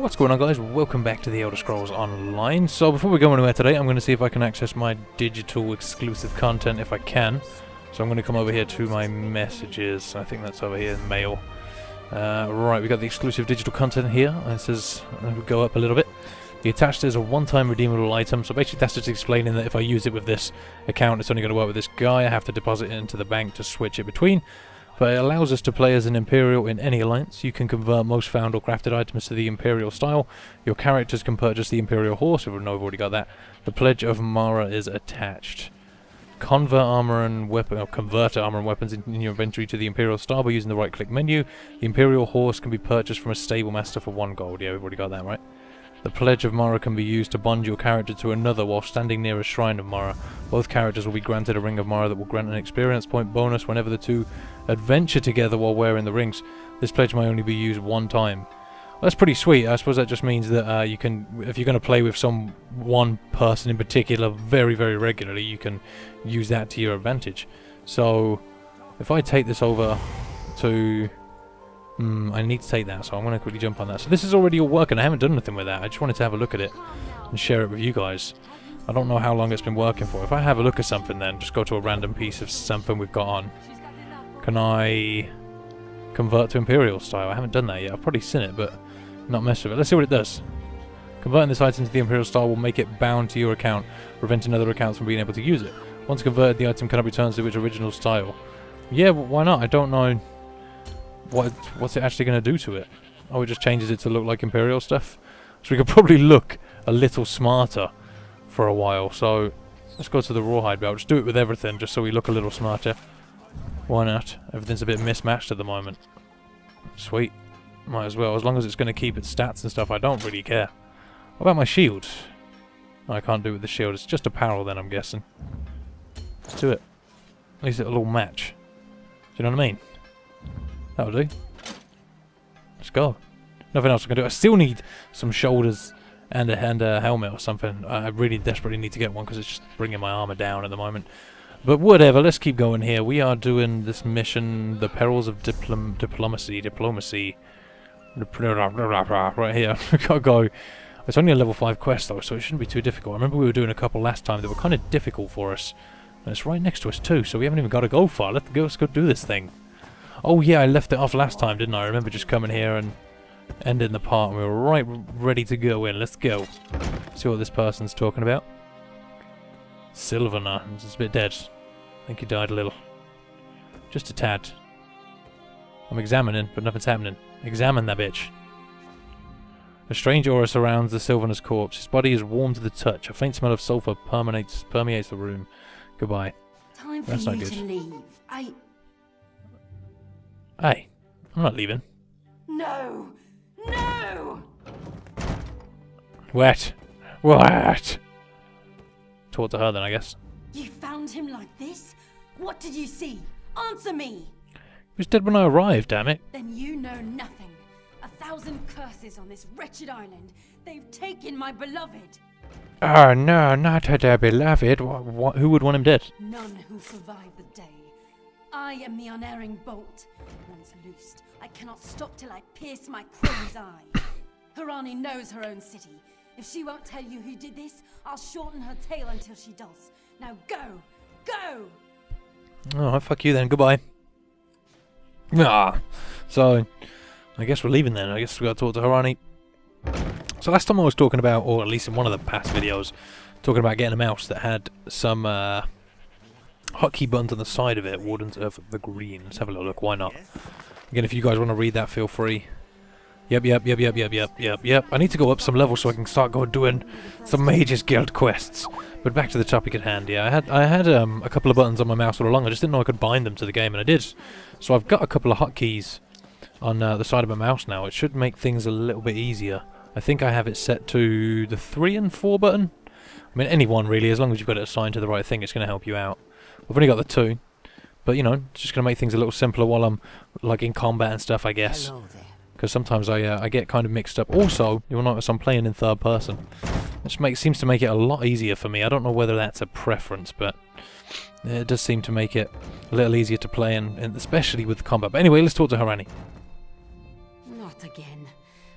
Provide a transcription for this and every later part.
What's going on, guys? Welcome back to the Elder Scrolls Online. So before we go anywhere today, I'm going to see if I can access my digital exclusive content if I can. So I'm going to come over here to my messages. I think that's over here in mail. Right, we got the exclusive digital content here. It says, we'll go up a little bit. The attached is a one-time redeemable item. So basically that's just explaining that if I use it with this account, it's only going to work with this guy. I have to deposit it into the bank to switch it between. But it allows us to play as an Imperial in any alliance. You can convert most found or crafted items to the Imperial style. Your characters can purchase the Imperial horse, if we know we've already got that. The Pledge of Mara is attached. Convert armor and weapon, or convert armor and weapons in your inventory to the Imperial style by using the right-click menu. The Imperial horse can be purchased from a stable master for 1 gold. Yeah, we've already got that, right? The Pledge of Mara can be used to bond your character to another while standing near a shrine of Mara. Both characters will be granted a ring of Mara that will grant an experience point bonus whenever the two adventure together while wearing the rings. This pledge may only be used 1 time. Well, that's pretty sweet. I suppose that just means that you can, if you're going to play with one person in particular very, very regularly, you can use that to your advantage. So, if I take this over to... I need to take that, so I'm going to quickly jump on that. So this is already all working. I haven't done anything with that. I just wanted to have a look at it and share it with you guys. I don't know how long it's been working for. If I have a look at something then, just go to a random piece of something we've got on. Can I convert to Imperial style? I haven't done that yet. I've probably seen it, but not messed with it. Let's see what it does. Converting this item to the Imperial style will make it bound to your account, preventing other accounts from being able to use it. Once converted, the item cannot return to its original style. Yeah, well, why not? I don't know. What's it actually going to do to it? Oh, it just changes it to look like Imperial stuff. So we could probably look a little smarter for a while. So let's go to the rawhide belt. Just do it with everything, just so we look a little smarter. Why not? Everything's a bit mismatched at the moment. Sweet. Might as well. As long as it's going to keep its stats and stuff, I don't really care. What about my shield? No, I can't do it with the shield. It's just apparel then, I'm guessing. Let's do it. At least it'll all match. Do you know what I mean? That'll do. Let's go. Nothing else I can do. I still need some shoulders and a helmet or something. I really desperately need to get one because it's just bringing my armor down at the moment. But whatever, let's keep going here. We are doing this mission, the perils of diplomacy. Right here. We gotta go. It's only a level 5 quest though, so it shouldn't be too difficult. I remember we were doing a couple last time that were kind of difficult for us. And it's right next to us too, so we haven't even got to go far. Let's go do this thing. Oh yeah, I left it off last time, didn't I? I remember just coming here and ending the part and we were right ready to go in. Let's go. See what this person's talking about. Silvenar. He's a bit dead. I think he died a little. Just a tad. I'm examining, but nothing's happening. Examine that bitch. A strange aura surrounds the Silvenar's corpse. His body is warm to the touch. A faint smell of sulfur permeates the room. Goodbye. Time for That's you not good. to leave. Hey, I'm not leaving. No! No! What? What? Talk to her then, I guess. You found him like this? What did you see? Answer me! He was dead when I arrived, damn it. Then you know nothing. 1,000 curses on this wretched island. They've taken my beloved. Oh no, not her beloved. Who would want him dead? None who survive the day. I am the unerring bolt. Once loosed, I cannot stop till I pierce my crow's eye. Harani knows her own city. If she won't tell you who did this, I'll shorten her tail until she does. Now go! Go! Oh, fuck you then. Goodbye. Ah. So, I guess we're leaving then. I guess we gotta talk to Harani. So last time I was talking about, or at least in one of the past videos, talking about getting a mouse that had some hotkey buttons on the side of it, Wardens of the Green. Let's have a little look, why not? Again, if you guys want to read that, feel free. Yep. I need to go up some levels so I can start doing some Mages Guild quests. But back to the topic at hand, yeah, I had a couple of buttons on my mouse all along. I just didn't know I could bind them to the game, and I did. So I've got a couple of hotkeys on the side of my mouse now. It should make things a little bit easier. I think I have it set to the 3 and 4 button. I mean, any one really, as long as you've got it assigned to the right thing, it's going to help you out. I've only got the 2, but you know, it's just going to make things a little simpler while I'm like in combat and stuff, I guess. Because sometimes I get kind of mixed up. Also, you'll notice I'm playing in third person, which seems to make it a lot easier for me. I don't know whether that's a preference, but it does seem to make it a little easier to play, and especially with combat. But anyway, let's talk to Harani. Not again.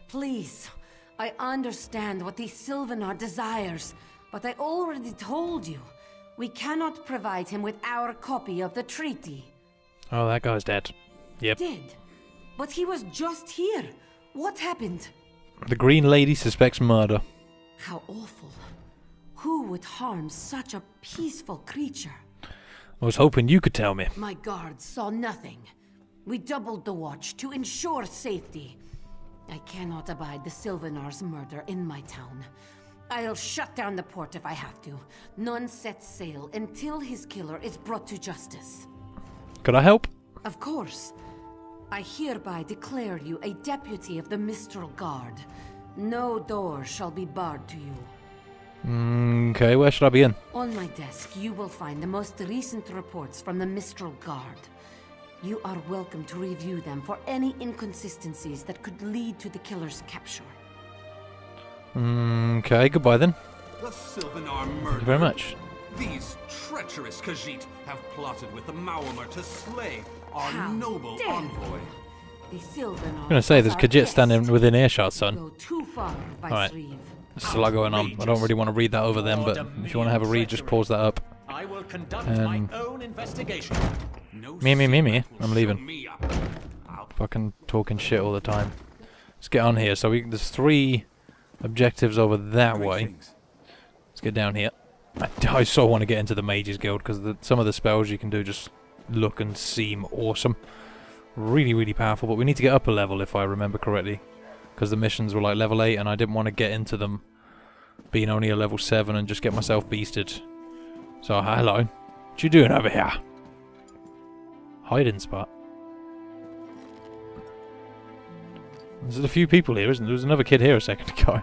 Please. I understand what the Silvenar desires, but I already told you. We cannot provide him with our copy of the treaty. Oh, that guy's dead. Yep. Dead? But he was just here. What happened? The Green Lady suspects murder. How awful. Who would harm such a peaceful creature? I was hoping you could tell me. My guards saw nothing. We doubled the watch to ensure safety. I cannot abide the Silvenar's murder in my town. I'll shut down the port if I have to. None sets sail until his killer is brought to justice. Could I help? Of course. I hereby declare you a deputy of the Mistral Guard. No door shall be barred to you. Okay, where should I be in? On my desk, you will find the most recent reports from the Mistral Guard. You are welcome to review them for any inconsistencies that could lead to the killer's capture. Okay, goodbye then. The Silvenar murder. Thank you very much. These treacherous Khajiit have plotted with the Maormer to slay our How noble dare envoy. The Silvenar. I'm gonna say there's Khajiit standing within earshot, son. Go too far by Alright. Sreeve. There's a lot going on. I don't really want to read that over them, but if you want to have a read, just pause that up. I will conduct my own investigation. No Me. secret will I'm show leaving. me up. Fucking talking shit all the time. Let's get on here. So there's 3 objectives over that way. Let's get down here. I so want to get into the Mages Guild because some of the spells you can do just look and seem awesome. Really, really powerful. But we need to get up a level if I remember correctly, because the missions were like level 8 and I didn't want to get into them being only a level 7 and just get myself beasted. So hello. What you doing over here? Hiding spot. There's a few people here, isn't there? There was another kid here a second ago.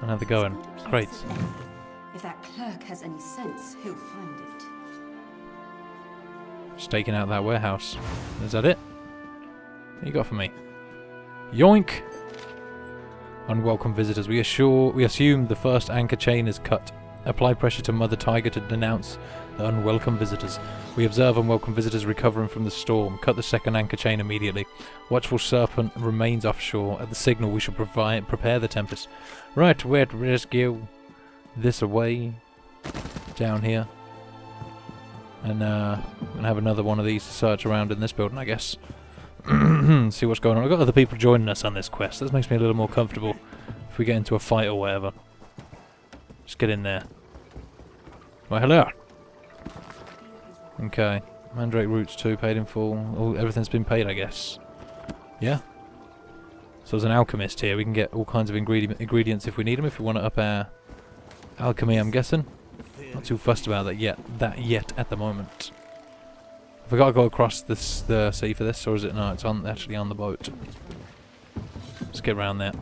And how they going? Great. If that clerk has any sense, he'll find it. Staking out that warehouse. Is that it? What you got for me? Yoink! Unwelcome visitors. We assume the first anchor chain is cut. Apply pressure to Mother Tiger to denounce the unwelcome visitors. We observe unwelcome visitors recovering from the storm. Cut the second anchor chain immediately. Watchful Serpent remains offshore. At the signal we shall prepare the Tempest. Right, we're to rescue this away. Down here. And we're gonna have another one of these to search around in this building, I guess. See what's going on. I've got other people joining us on this quest. This makes me a little more comfortable if we get into a fight or whatever. Just get in there. Well, hello. Okay. Mandrake roots 2 paid in full. Oh, everything's been paid, I guess. Yeah. So there's an alchemist here. We can get all kinds of ingredients if we need them. If we want to up our alchemy, I'm guessing. Not too fussed about that yet at the moment. Have I got to go across the sea for this, or is it no? It's actually on the boat. Let's get around there.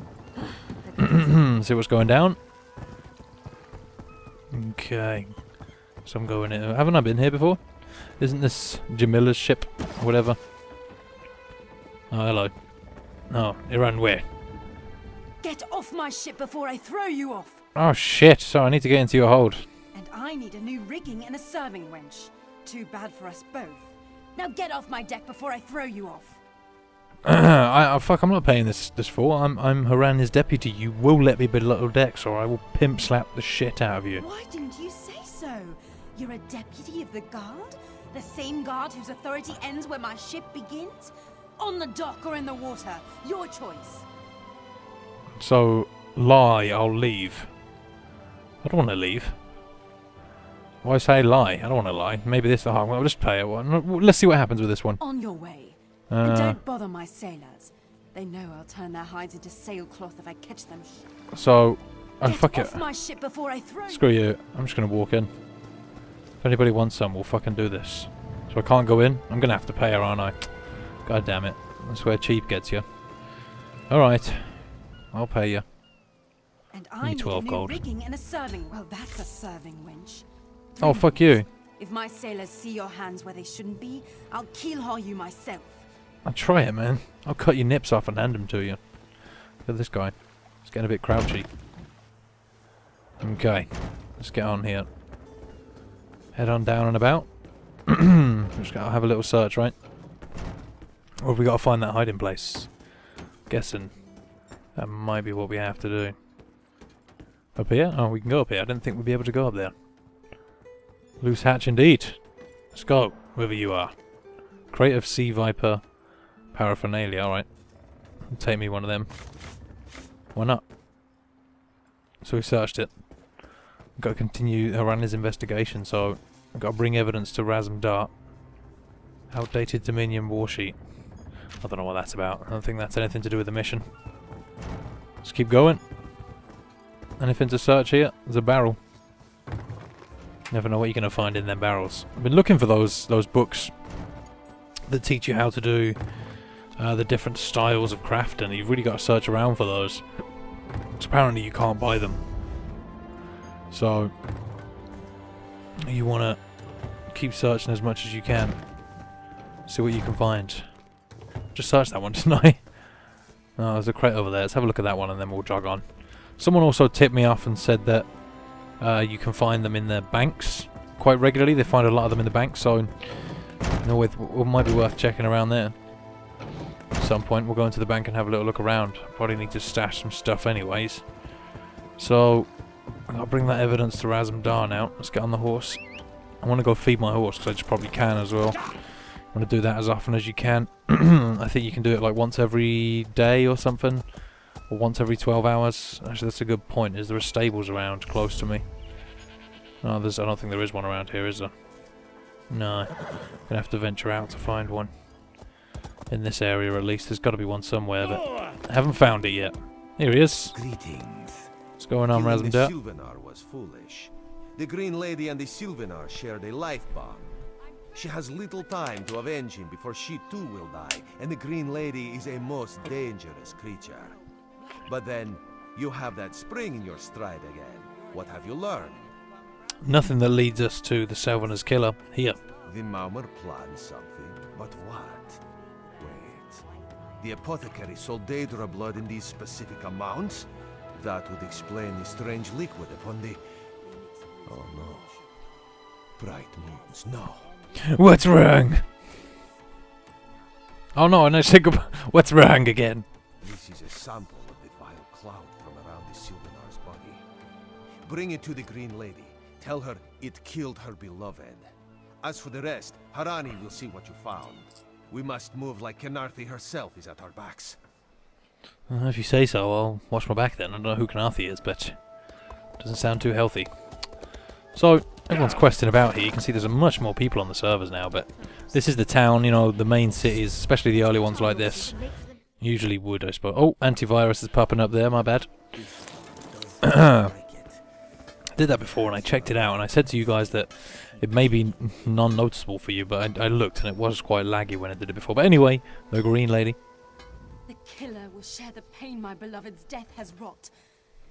See what's going down. Okay. So I'm going in. Haven't I been here before? Isn't this Jamila's ship? Or whatever. Oh, hello. Oh, it ran where? Get off my ship before I throw you off! Oh shit, so I need to get into your hold. And I need a new rigging and a serving wench. Too bad for us both. Now get off my deck before I throw you off. Fuck, I'm not paying this for. I'm Haran's deputy. You will let me below decks or I will pimp slap the shit out of you. Why didn't you say so? You're a deputy of the guard? The same guard whose authority ends where my ship begins? On the dock or in the water? Your choice. So, lie, I'll leave. I don't want to leave. Why say lie? I don't want to lie. Maybe this... Oh, well, I'll just pay it. Let's see what happens with this one. On your way. And don't bother my sailors. They know I'll turn their hides into sailcloth if I catch them. So... Oh, fuck Get it. off my ship before I throw Screw you. I'm just going to walk in. If anybody wants some, we'll fucking do this. So I can't go in? I'm going to have to pay her, aren't I? God damn it. That's where cheap gets you. Alright. I'll pay you. And I need 12 a new gold. rigging and a serving. Well, that's a serving wench. Oh, fuck you. If my sailors see your hands where they shouldn't be, I'll keelhaul you myself. I'll try it, man. I'll cut your nips off and hand them to you. Look at this guy. He's getting a bit crouchy. Okay. Let's get on here. Head on down and about. Just gotta have a little search, right? Or have we got to find that hiding place? Guessing. That might be what we have to do. Up here? Oh, we can go up here. I didn't think we'd be able to go up there. Loose hatch indeed. Let's go, whoever you are. Crate of sea viper paraphernalia. Alright. Take me one of them. Why not? So we searched it. We've got to continue Harani's investigation, so I've got to bring evidence to Razmdar. Outdated Dominion warsheet. I don't know what that's about. I don't think that's anything to do with the mission. Let's keep going. Anything to search here? There's a barrel. Never know what you're going to find in them barrels. I've been looking for those books that teach you how to do the different styles of crafting. You've really got to search around for those. Because apparently you can't buy them. So you want to keep searching as much as you can. See what you can find. Just search that one, didn't I? Oh, there's a crate over there. Let's have a look at that one and then we'll jog on. Someone also tipped me off and said that you can find them in the banks quite regularly. They find a lot of them in the banks, so you know, it might be worth checking around there. At some point we'll go into the bank and have a little look around. Probably need to stash some stuff anyways. So I'll bring that evidence to Razmdar now. Let's get on the horse. I want to go feed my horse because I just probably can as well. I want to do that as often as you can. I think you can do it like once every day or something. Or once every 12 hours. Actually, that's a good point. Is there a stables around close to me? No, I don't think there is one around here, is there? No. Gonna have to venture out to find one. In this area, at least. There's got to be one somewhere, but I haven't found it yet. Here he is. Greetings. What's going on, Killing the Razmdar? Silvenar was foolish. The Green Lady and the Silvenar shared a life bond. She has little time to avenge him before she too will die, and the Green Lady is a most dangerous creature. But then, you have that spring in your stride again. What have you learned? Nothing that leads us to the Silvenar's killer. Here. The Maumar planned something, but what? Wait. The apothecary sold Daedra blood in these specific amounts? That would explain the strange liquid upon the... Oh no. Bright moons, no. What's wrong? Oh no, and I said goodbye. What's wrong again? This is a sample of the vile cloud from around the Silvenar's body. Bring it to the Green Lady. Tell her it killed her beloved. As for the rest, Harani will see what you found. We must move like Kenarthi herself is at our backs. If you say so, I'll watch my back then. I don't know who Kenarthi is, but it doesn't sound too healthy. So, everyone's questing about here. You can see there's much more people on the servers now, but this is the town, you know, the main cities, especially the early ones like this. Usually would, I suppose. Oh, antivirus is popping up there, my bad. I did that before and I checked it out and I said to you guys that it may be non-noticeable for you, but I looked and it was quite laggy when I did it before. But anyway, the Green Lady. The killer will share the pain my beloved's death has wrought.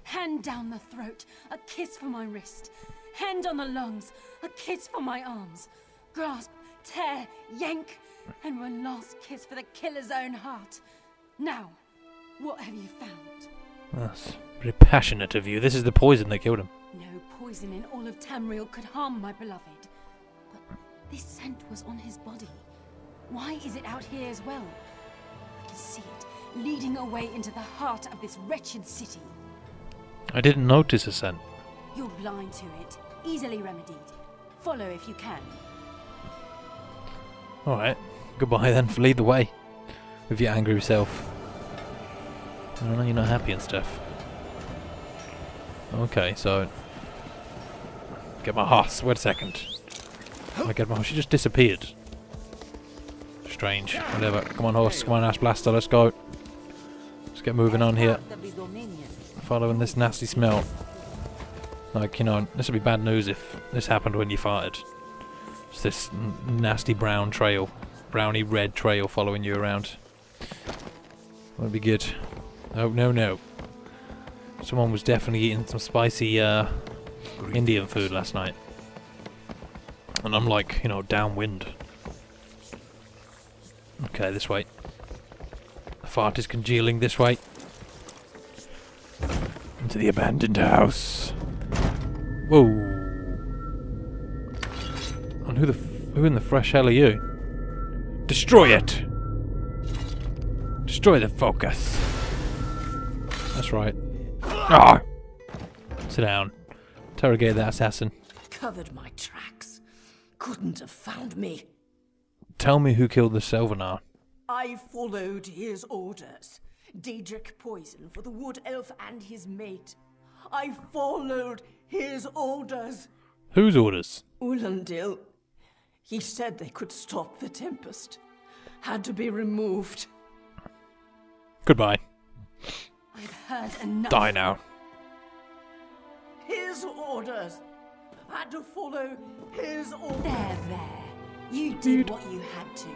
Hand down the throat, a kiss for my wrist. Hand on the lungs, a kiss for my arms. Grasp, tear, yank, and one last kiss for the killer's own heart. Now, what have you found? That's very passionate of you. This is the poison that killed him. No poison in all of Tamriel could harm my beloved. But this scent was on his body. Why is it out here as well? I can see it, leading away into the heart of this wretched city. I didn't notice a scent. You're blind to it, easily remedied. Follow if you can. Alright, goodbye then, lead the way. With your angry self. I don't know, you're not happy and stuff. Okay, so... Get my horse, wait a second. I get my horse, she just disappeared. Strange, whatever. Come on horse, come on Ash Blaster, let's go. Let's get moving on here. Following this nasty smell. Like, you know, this would be bad news if this happened when you farted. It's this nasty brown trail. Browny red trail following you around. Won't be good. Oh, no, no. Someone was definitely eating some spicy Indian food last night. And I'm like, you know, downwind. Okay, this way. The fart is congealing this way. Into the abandoned house. Whoa. And who in the fresh hell are you? Destroy it! Destroy the focus. That's right. Ah! Sit down. Interrogate that assassin. Covered my tracks. Couldn't have found me. Tell me who killed the Silvenar. I followed his orders. Daedric poison for the wood elf and his mate. I followed his orders. Whose orders? Ulandil. He said they could stop the tempest. Had to be removed. Goodbye. I've heard enough. Die now. His orders. Had to follow his orders. There. You did what you had to.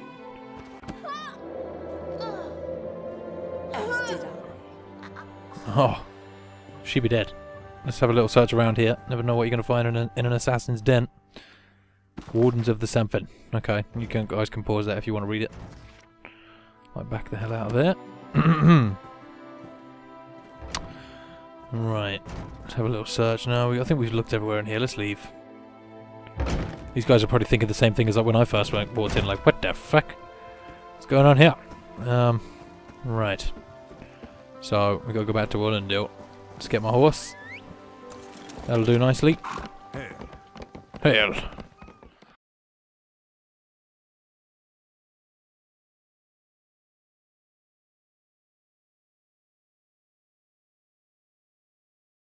As did I. Oh. She be dead. Let's have a little search around here. Never know what you're going to find in an assassin's den. Wardens of the Something. Okay, you guys can pause that if you want to read it. I'll back the hell out of there. Right. Let's have a little search now. I think we've looked everywhere in here. Let's leave. These guys are probably thinking the same thing as when I first walked in. Like, what the fuck? What's going on here? Right. So, we gotta go back to Ulandil. Let's get my horse. That'll do nicely. Hail.